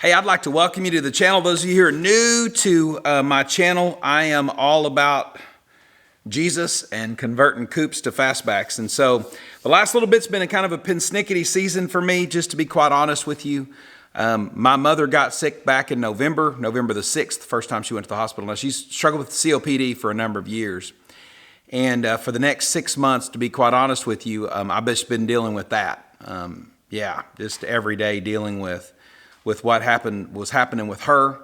Hey, I'd like to welcome you to the channel. Those of you who are new to my channel, I am all about Jesus and converting coupes to fastbacks. And so the last little bit's been a kind of a pinsnickety season for me, just to be quite honest with you. My mother got sick back in November the 6th, the first time she went to the hospital. Now, she's struggled with COPD for a number of years. And for the next 6 months, to be quite honest with you, I've just been dealing with that. Just every day dealing with what was happening with her.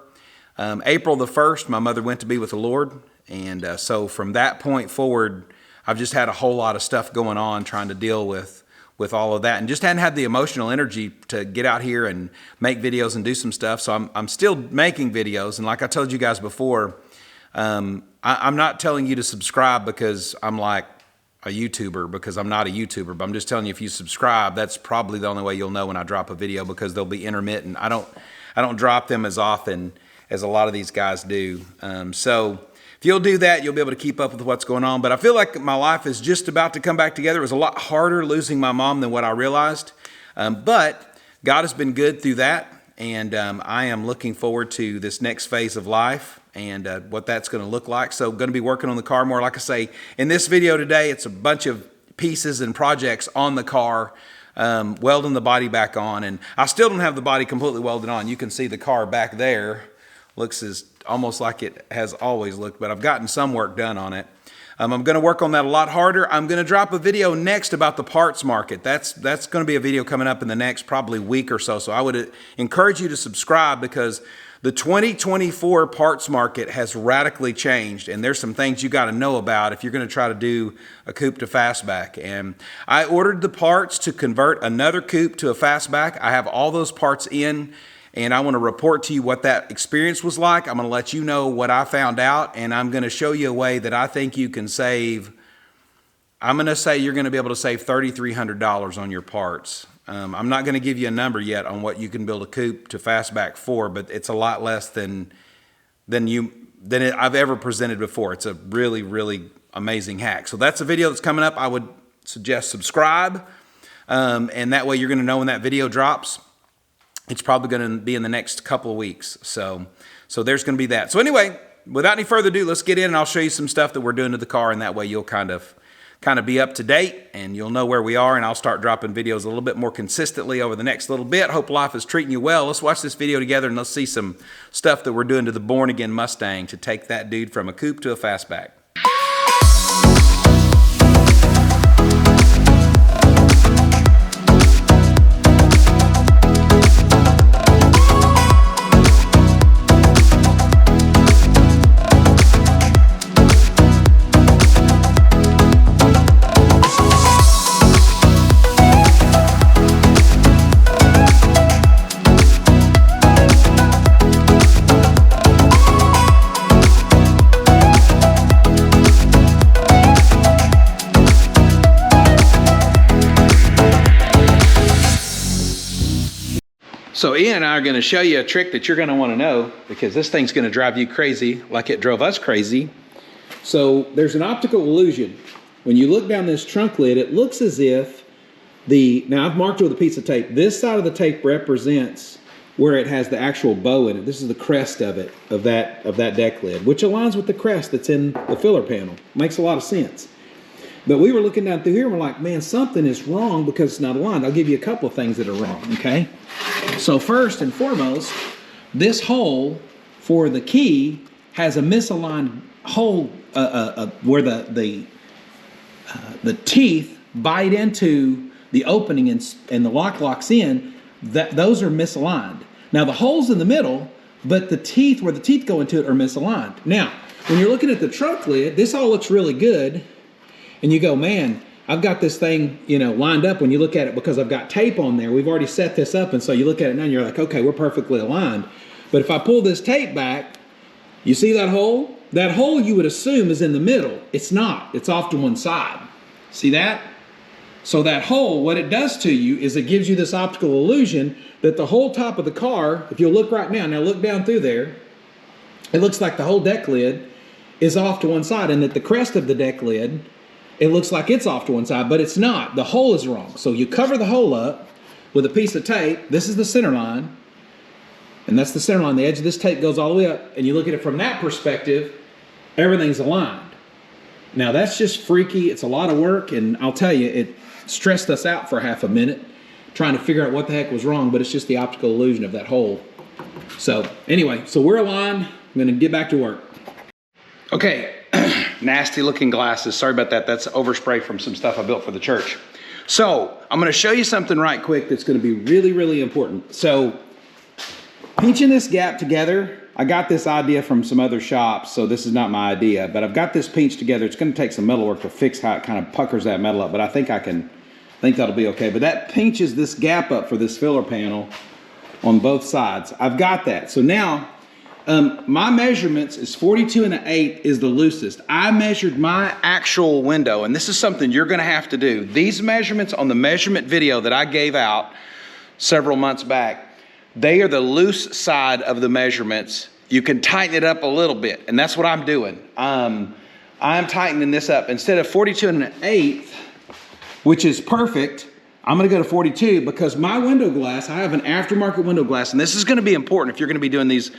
April the 1st, my mother went to be with the Lord. And so from that point forward, I've just had a whole lot of stuff going on trying to deal with all of that, and just hadn't had the emotional energy to get out here and make videos and do some stuff. So I'm still making videos. And like I told you guys before, I'm not telling you to subscribe because I'm like a YouTuber, because I'm not a YouTuber, but I'm just telling you, if you subscribe, that's probably the only way you'll know when I drop a video, because they'll be intermittent. I don't drop them as often as a lot of these guys do. So if you'll do that, you'll be able to keep up with what's going on. But I feel like my life is just about to come back together. It was a lot harder losing my mom than what I realized. But God has been good through that. And I am looking forward to this next phase of life and what that's going to look like. So going to be working on the car more. Like I say, in this video today, it's a bunch of pieces and projects on the car, welding the body back on. And I still don't have the body completely welded on. You can see the car back there looks almost like it has always looked, but I've gotten some work done on it. I'm going to work on that a lot harder. I'm going to drop a video next about the parts market. That's going to be a video coming up in the next probably week or so. So I would encourage you to subscribe, because the 2024 parts market has radically changed, and there's some things you got to know about if you're going to try to do a coupe to fastback. And I ordered the parts to convert another coupe to a fastback. I have all those parts in, and I want to report to you what that experience was like. I'm going to let you know what I found out, and I'm going to show you a way that I think you can save. I'm going to say you're going to be able to save $3,300 on your parts. I'm not going to give you a number yet on what you can build a coupe to fastback for, but it's a lot less than I've ever presented before. It's a really, really amazing hack. So that's a video that's coming up. I would suggest subscribe, and that way you're going to know when that video drops. It's probably going to be in the next couple of weeks. So there's going to be that. So anyway, without any further ado, let's get in and I'll show you some stuff that we're doing to the car, and that way you'll kind of be up to date and you'll know where we are, and I'll start dropping videos a little bit more consistently over the next little bit. Hope life is treating you well. Let's watch this video together and let's see some stuff that we're doing to the born again Mustang to take that dude from a coupe to a fastback. So Ian and I are going to show you a trick that you're going to want to know, because this thing's going to drive you crazy like it drove us crazy. So there's an optical illusion. When you look down this trunk lid, it looks as if now I've marked it with a piece of tape. This side of the tape represents where it has the actual bow in it. This is the crest of it, of that deck lid, which aligns with the crest that's in the filler panel. Makes a lot of sense. But we were looking down through here and we're like, man, something is wrong because it's not aligned. I'll give you a couple of things that are wrong, okay? So first and foremost, this hole for the key has a misaligned hole where the teeth bite into the opening and the lock locks in. Those are misaligned. Now the hole's in the middle, but the teeth, where the teeth go into it, are misaligned. Now, when you're looking at the trunk lid, this all looks really good. And you go, man, I've got this thing, lined up when you look at it, because I've got tape on there. We've already set this up. And so you look at it now and you're like, okay, we're perfectly aligned. But if I pull this tape back, you see that hole? That hole you would assume is in the middle. It's not. It's off to one side. See that? So that hole, what it does to you is it gives you this optical illusion that the whole top of the car, if you'll look right now look down through there, it looks like the whole deck lid is off to one side, and that the crest of the deck lid, it looks like it's off to one side, but it's not. The hole is wrong. So you cover the hole up with a piece of tape. This is the center line. and that's the center line. The edge of this tape goes all the way up, and you look at it from that perspective, everything's aligned. Now that's just freaky. It's a lot of work, and I'll tell you, it stressed us out for half a minute trying to figure out what the heck was wrong, but it's just the optical illusion of that hole. So anyway, so we're aligned. I'm gonna get back to work. Okay, nasty looking glasses. Sorry about that. That's overspray from some stuff I built for the church. So I'm gonna show you something right quick that's gonna be really, really important. So pinching this gap together, I got this idea from some other shops, so this is not my idea, but I've got this pinched together. It's gonna take some metal work to fix how it kind of puckers that metal up, but I think that'll be okay. But that pinches this gap up for this filler panel on both sides. I've got that. So now, my measurements is 42 1/8 is the loosest. I measured my actual window, and this is something you're gonna have to do. These measurements on the measurement video that I gave out several months back, they are the loose side of the measurements. You can tighten it up a little bit, and that's what I'm doing. I'm tightening this up. Instead of 42 1/8, which is perfect, I'm gonna go to 42 because my window glass, I have an aftermarket window glass, and this is gonna be important if you're gonna be doing these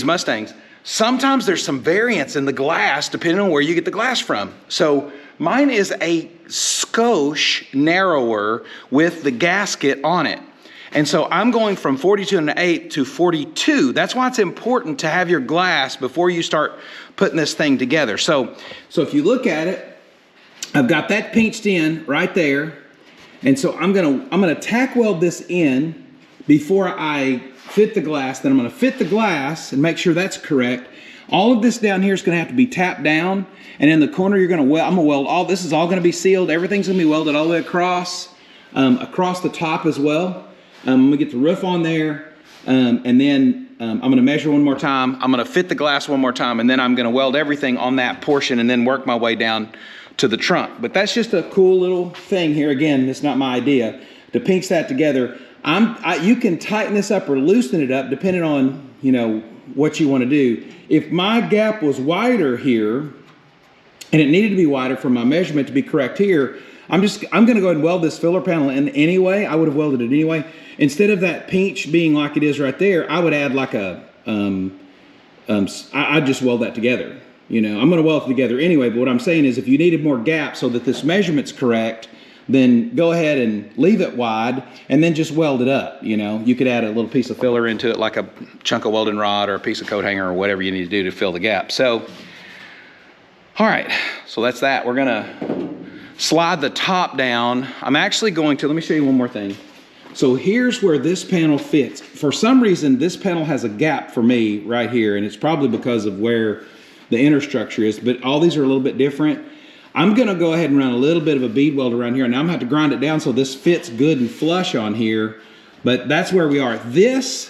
Mustangs. Sometimes there's some variance in the glass depending on where you get the glass from. So mine is a skosh narrower with the gasket on it. And so I'm going from 42 1/8 to 42. That's why it's important to have your glass before you start putting this thing together. So if you look at it, I've got that pinched in right there. And so I'm gonna tack weld this in before I fit the glass. Then I'm gonna fit the glass and make sure that's correct. All of this down here is gonna have to be tapped down. And in the corner, I'm gonna weld all, this is all gonna be sealed. Everything's gonna be welded all the way across the top as well. I'm gonna get the roof on there, and then I'm gonna measure one more time. I'm gonna fit the glass one more time, and then I'm gonna weld everything on that portion and then work my way down to the trunk. But that's just a cool little thing here. Again, it's not my idea to pinch that together. You can tighten this up or loosen it up depending on, what you wanna do. If my gap was wider here, and it needed to be wider for my measurement to be correct here, I'm gonna go ahead and weld this filler panel in anyway. I would have welded it anyway. Instead of that pinch being like it is right there, I would add like I'd just weld that together. I'm gonna weld it together anyway, but what I'm saying is if you needed more gap so that this measurement's correct, then go ahead and leave it wide and then just weld it up. You could add a little piece of filler into it, like a chunk of welding rod or a piece of coat hanger or whatever you need to do to fill the gap. So, all right, so that's that. We're gonna slide the top down. I'm actually going to, let me show you one more thing. So here's where this panel fits. For some reason, this panel has a gap for me right here, and it's probably because of where the inner structure is, but all these are a little bit different. I'm gonna go ahead and run a little bit of a bead weld around here, and now I'm gonna have to grind it down so this fits good and flush on here, but that's where we are. This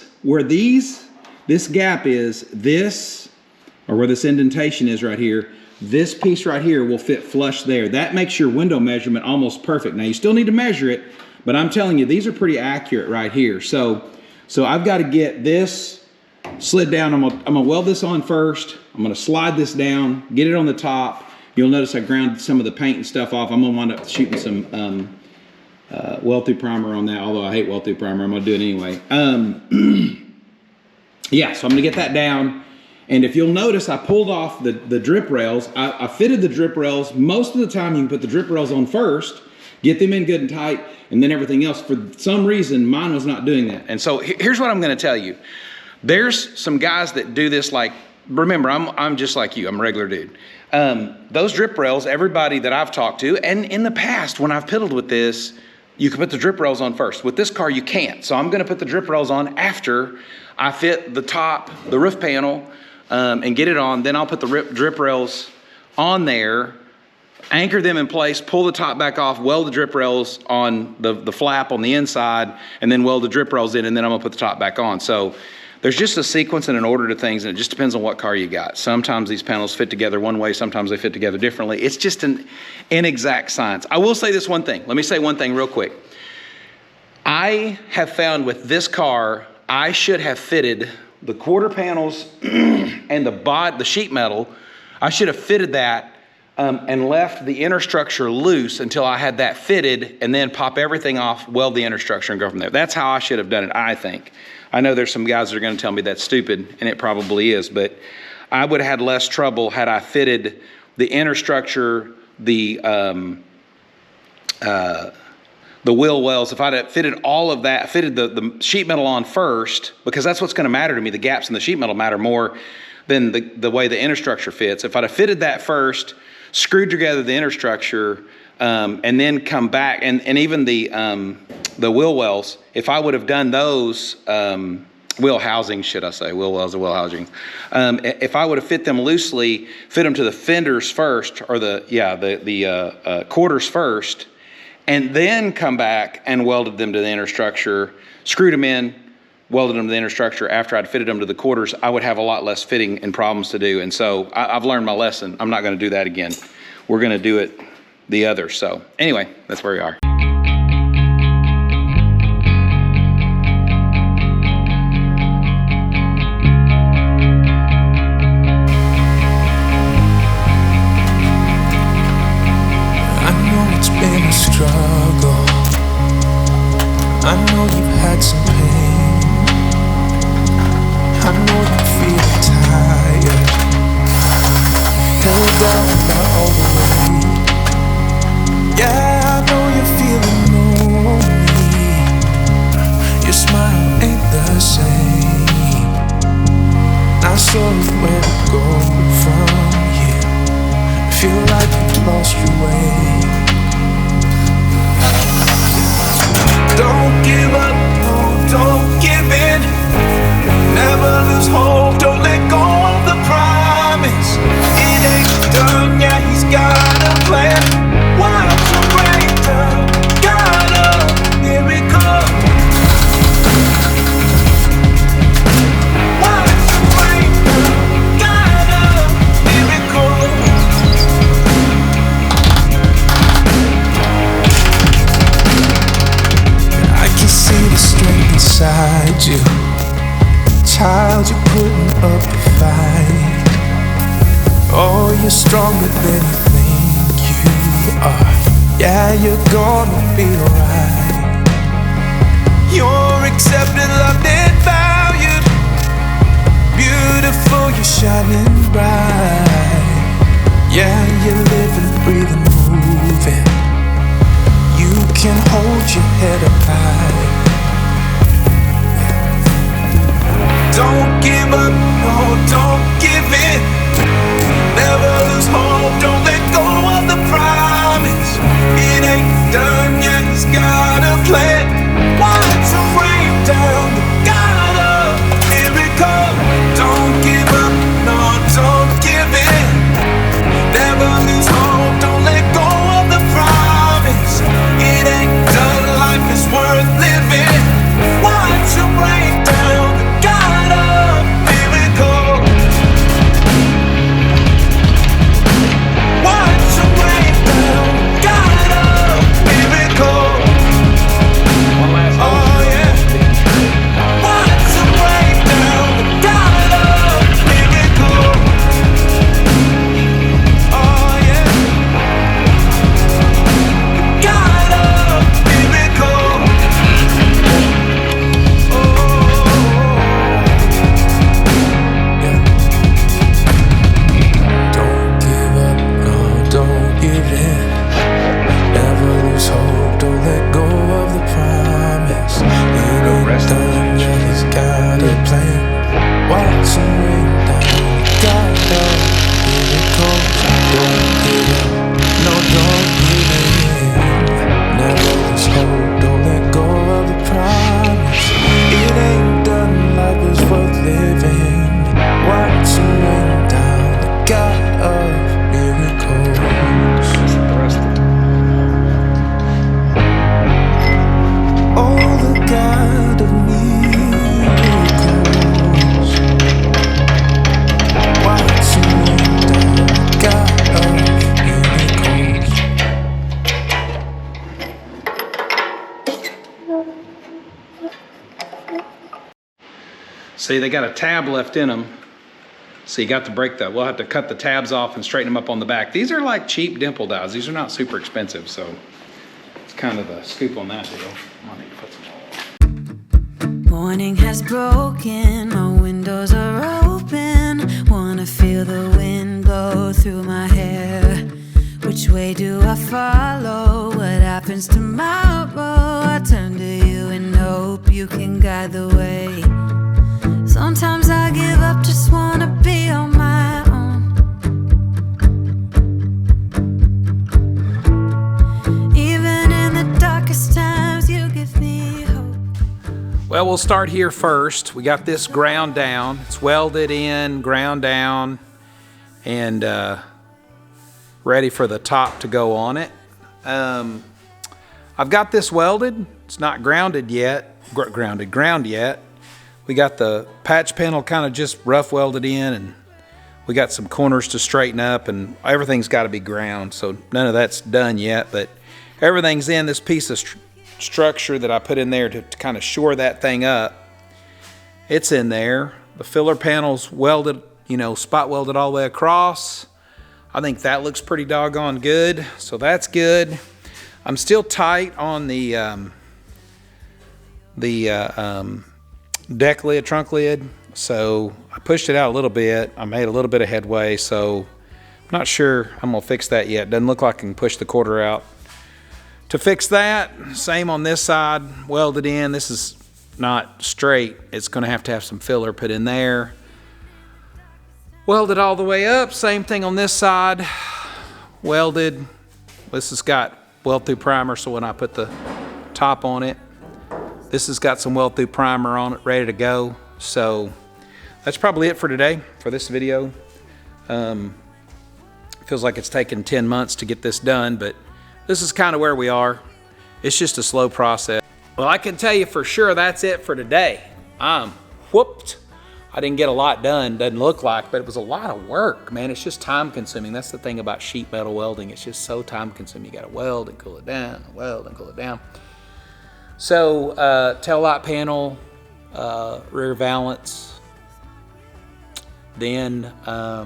gap is, or where this indentation is right here, this piece right here will fit flush there. That makes your window measurement almost perfect. Now you still need to measure it, but I'm telling you, these are pretty accurate right here. So I've got to get this slid down. I'm gonna weld this on first. I'm gonna slide this down, get it on the top. You'll notice I ground some of the paint and stuff off. I'm gonna wind up shooting some weld-through primer on that, although I hate weld-through primer. I'm gonna do it anyway. Yeah, so I'm gonna get that down. And if you'll notice, I pulled off the drip rails. I fitted the drip rails. Most of the time, you can put the drip rails on first, get them in good and tight, and then everything else. For some reason, mine was not doing that. And so here's what I'm gonna tell you. There's some guys that do this like, remember, I'm just like you, I'm a regular dude. Those drip rails, everybody that I've talked to, and in the past, when I've piddled with this, you can put the drip rails on first. With this car, you can't. So I'm gonna put the drip rails on after I fit the roof panel, and get it on. Then I'll put the drip rails on there, anchor them in place, pull the top back off, weld the drip rails on the flap on the inside, and then weld the drip rails in, and then I'm gonna put the top back on. So there's just a sequence and an order to things, and it just depends on what car you got. Sometimes these panels fit together one way, sometimes they fit together differently. It's just an inexact science. I will say this one thing. Let me say one thing real quick. I have found with this car, I should have fitted the quarter panels and the sheet metal. I should have fitted that and left the inner structure loose until I had that fitted, and then pop everything off, weld the inner structure, and go from there. That's how I should have done it, I think. I know there's some guys that are going to tell me that's stupid, and it probably is, but I would have had less trouble had I fitted the inner structure, the wheel wells. If I'd have fitted all of that, fitted the sheet metal on first, because that's what's going to matter to me. The gaps in the sheet metal matter more than the way the inner structure fits. If I'd have fitted that first, screwed together the inner structure, and then come back, and even the wheel wells, if I would have done those, wheel housings, should I say, wheel wells or wheel housings. If I would have fit them loosely, fit them to the fenders first, or the quarters first, and then come back and welded them to the inner structure, screwed them in, welded them to the inner structure after I'd fitted them to the quarters, I would have a lot less fitting and problems to do. And so I've learned my lesson. I'm not going to do that again. We're going to do it the other. So anyway, that's where we are. I know it's been a struggle. I know you've had some pain. I know you feel tired, held down by all the weight. Yeah, I know you're feeling lonely. Your smile ain't the same. Not sure where to go from here. Feel like you've lost your way. Don't give up, no, don't give in. Never lose hope, don't let go of the promise. It ain't done yet, he's got a plan. Watch him break down, got a miracle. Watch him break down, got a miracle. I can see the strength inside you. Child, you're putting up a fight. Oh, you're stronger than you think you are. Yeah, you're gonna be alright. You're accepted, loved, and valued. Beautiful, you're shining bright. Yeah, you're living, breathing, moving. You can hold your head up high. Don't give up, no, don't give in. Never lose hope, don't let go of the promise. It ain't done yet, he's got a plan. Watch him break down, got a miracle. Don't give up, no, don't give in. Never lose hope, don't let go of the promise. It ain't done, life is worth living. Watch him break down. See, they got a tab left in them. So you got to break the, we'll have to cut the tabs off and straighten them up on the back. These are like cheap dimple dies. These are not super expensive, so it's kind of the scoop on that deal. I need to put some more. Morning has broken, my windows are open. Wanna feel the wind blow through my hair. Which way do I follow? What happens tomorrow? I turn to you and hope you can guide the way. Sometimes I give up, just wanna be on my own. Even in the darkest times, you give me hope. Well, we'll start here first. We got this ground down. It's welded in, ground down, and ready for the top to go on it. I've got this welded. It's not grounded yet, ground yet. We got the patch panel kind of just rough welded in, and we got some corners to straighten up, and everything's got to be ground, so none of that's done yet, but everything's in. This piece of structure that I put in there to kind of shore that thing up, it's in there. The filler panel's welded, you know, spot welded all the way across. I think that looks pretty doggone good, so that's good. I'm still tight on the deck lid, trunk lid, so I pushed it out a little bit. I made a little bit of headway, so I'm not sure I'm gonna fix that yet. Doesn't look like I can push the quarter out to fix that. Same on this side, welded in. This is not straight. It's gonna have to have some filler put in there. Welded all the way up. Same thing on this side, welded. This has got weld through primer, so when I put the top on it, this has got some weld through primer on it, ready to go. So that's probably it for today, for this video. Feels like it's taken 10 months to get this done, but this is kind of where we are. It's just a slow process. Well, I can tell you for sure that's it for today. I'm whooped. I didn't get a lot done, doesn't look like, but it was a lot of work, man. It's just time consuming. That's the thing about sheet metal welding. It's just so time consuming. You gotta weld and cool it down, weld and cool it down. So tail light panel, rear valance. Then I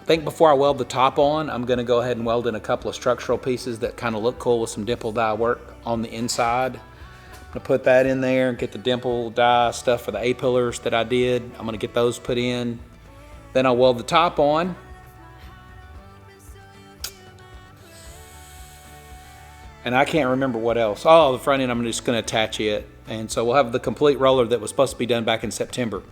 think before I weld the top on, I'm gonna go ahead and weld in a couple of structural pieces that kind of look cool with some dimple die work on the inside. I'm gonna put that in there and get the dimple die stuff for the A-pillars that I did. I'm gonna get those put in. Then I'll weld the top on. And I can't remember what else. Oh, the front end, I'm just gonna attach it. And so we'll have the complete roller that was supposed to be done back in September.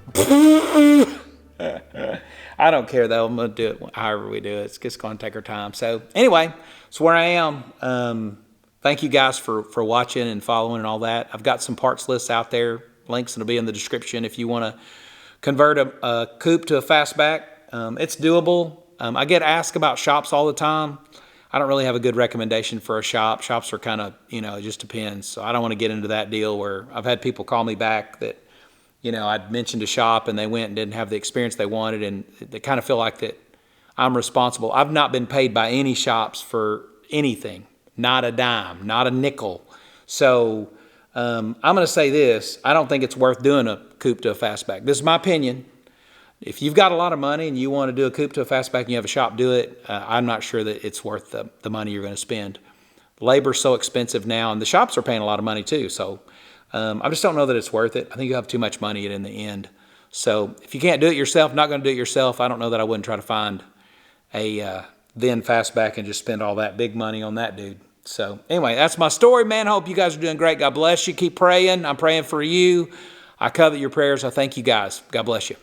I don't care though, I'm gonna do it however we do it. It's just gonna take our time. So anyway, that's where I am. Thank you guys for watching and following and all that. I've got some parts lists out there. Links will be in the description if you wanna convert a coupe to a fastback. It's doable. I get asked about shops all the time. I don't really have a good recommendation for a shop. Shops are kind of, you know, it just depends. So I don't want to get into that deal where I've had people call me back that, you know, I'd mentioned a shop and they went and didn't have the experience they wanted, and they kind of feel like that I'm responsible. I've not been paid by any shops for anything, not a dime, not a nickel. So I'm going to say this. I don't think it's worth doing a coupe to a fastback. This is my opinion. If you've got a lot of money and you want to do a coupe to a fastback and you have a shop do it, I'm not sure that it's worth the money you're going to spend. Labor's so expensive now, and the shops are paying a lot of money too. So I just don't know that it's worth it. I think you have too much money in the end. So if you can't do it yourself, not going to do it yourself, I don't know that I wouldn't try to find a then fastback and just spend all that big money on that dude. So anyway, that's my story, man. I hope you guys are doing great. God bless you. Keep praying. I'm praying for you. I covet your prayers. I thank you guys. God bless you.